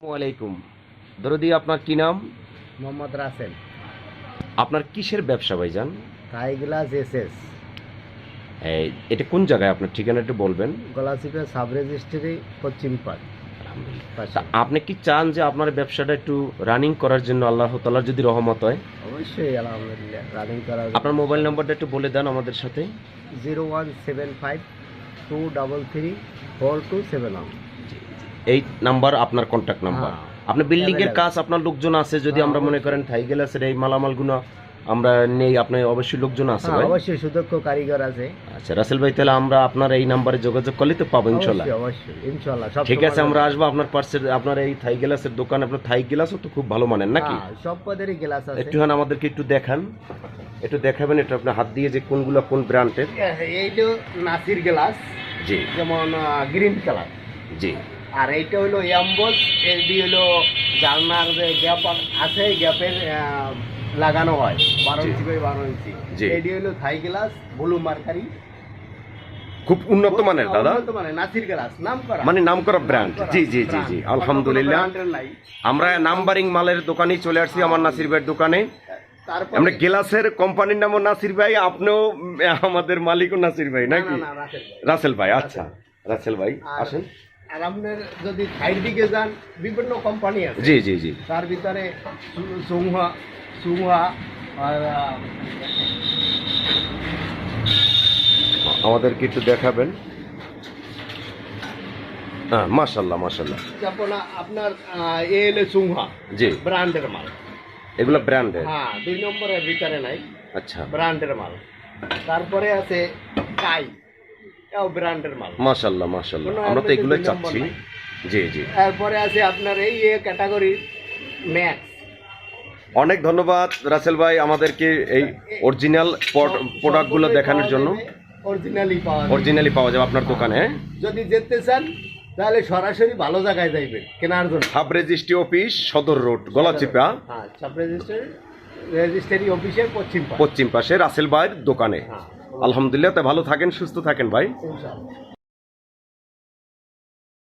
ওয়ালাইকুম দরদি, আপনার কি নাম? মোহাম্মদ রাসেল। আপনার কিসের ব্যবসা ভাইজান? থাই গ্লাস এসএস, এটা কোন জায়গায়, আপনার ঠিকানা একটু বলবেন? গলাচিপা সাব রেজিস্ট্রি, পশ্চিম পাড়। তা আপনি কি চান যে আপনার ব্যবসাটা একটু রানিং করার জন্য, আল্লাহ তাআলার যদি রহমত হয়? অবশ্যই আলহামদুলিল্লাহ রানিং করা। আপনার মোবাইল নাম্বারটা একটু বলে দেন আমাদের সাথে। 0175-233-4271। এই নাম্বার আপনার কন্ট্যাক্ট নাম্বার। হ্যাঁ। আপনার বিল্ডিং এর কাজ, আপনার লোকজন আছে, যদি আমরা মনে করেন থাই গ্লাসের এই মালামালগুলো আমরা নেই, আপনার অবশ্যই লোকজন আছে ভাই? অবশ্যই সুদক্ষ কারিগর আছে। আচ্ছা রাসেল ভাই, তাহলে আমরা আপনার এই নাম্বারে যোগাযোগ করলে তো পাবো ইনশাআল্লাহ? অবশ্যই ইনশাআল্লাহ। সব ঠিক আছে, আমরা আসবো আপনার পার্সেল, আপনার এই থাই গ্লাসের দোকান। আপনার থাই গ্লাসও তো খুব ভালো মানেন নাকি? সব পদেরই গ্লাস আছে। একটুখানি আমাদেরকে একটু দেখান, একটু দেখাবেন এটা আপনার হাত দিয়ে, যে কোনগুলো কোন ব্র্যান্ডের? এইটা নাসির গ্লাস, জি যেমন গ্রিন কালার। জি। আর এইটা হলো এমবস, এটি হলো জানলার যে গ্যাপ আছে, গ্যাপের লাগানো হয় 12 ইঞ্চি বাই 12 ইঞ্চি। জি। এটি হলো থাই গ্লাস, ব্লু মার্কারি, খুব উন্নত মানের দাদা, উন্নত মানের নাসির গ্লাস, নাম করা, মানে নাম করা ব্র্যান্ড। জি জি জি জি, আলহামদুলিল্লাহ। আমরা নাম্বারিং মালের দোকানেই চলে আসছি, আমার নাসির ভাইয়ের দোকানে। তারপর আমরা গ্লাসের কোম্পানির নামও নাসির ভাই, আপনিও আমাদের মালিকও নাসির ভাই নাকি? রাসেল ভাই, আচ্ছা রাসেল ভাই আসেন। আর আপনার যদি সাইড দিকে যান, বিভিন্ন কোম্পানি আছে। জি জি জি। তার ভিতরে সুংহা সুংহা আর আমাদেরকে একটু দেখাবেন। হ্যাঁ, মাশাআল্লাহ মাশাআল্লাহ। যেমন আপনার এ হলো সুংহা, জি, ব্র্যান্ডের মাল। এগুলো ব্র্যান্ডের? হ্যাঁ, 2 নম্বরের ভিতরে নাই, আচ্ছা, ব্র্যান্ডের মাল। তারপরে আছে কাই, এও ব্র্যান্ডের মাল। মাশাআল্লাহ মাশাআল্লাহ, কোনো আমরা তো এর এগুলোই মধ্যে 2 নম্বর চাচ্ছি। নাই। জি জি। তারপরে আছে আপনার এই ক্যাটাগরি ম্যাক্স। অনেক ধন্যবাদ রাসেল ভাই আমাদেরকে এই অরিজিনাল প্রোডাক্টগুলো দেখানোর জন্য। অরিজিনালি পাওয়া যাবে আপনার দোকানে? হ্যাঁ, যদি যেতে চান তাহলে সরাসরি ভালো জায়গায় যাইবেন কেনার জন্য। সাব রেজিস্ট্রি অফিস, সদর রোড, গলাচিপা। হ্যাঁ, সাব রেজিস্ট্রি অফিসের পশ্চিম পাশে রাসেল ভাইয়ের দোকানে। হ্যাঁ। আলহামদুলিল্লাহ, তা ভালো থাকেন, সুস্থ থাকেন ভাই। ইনশাআল্লাহ।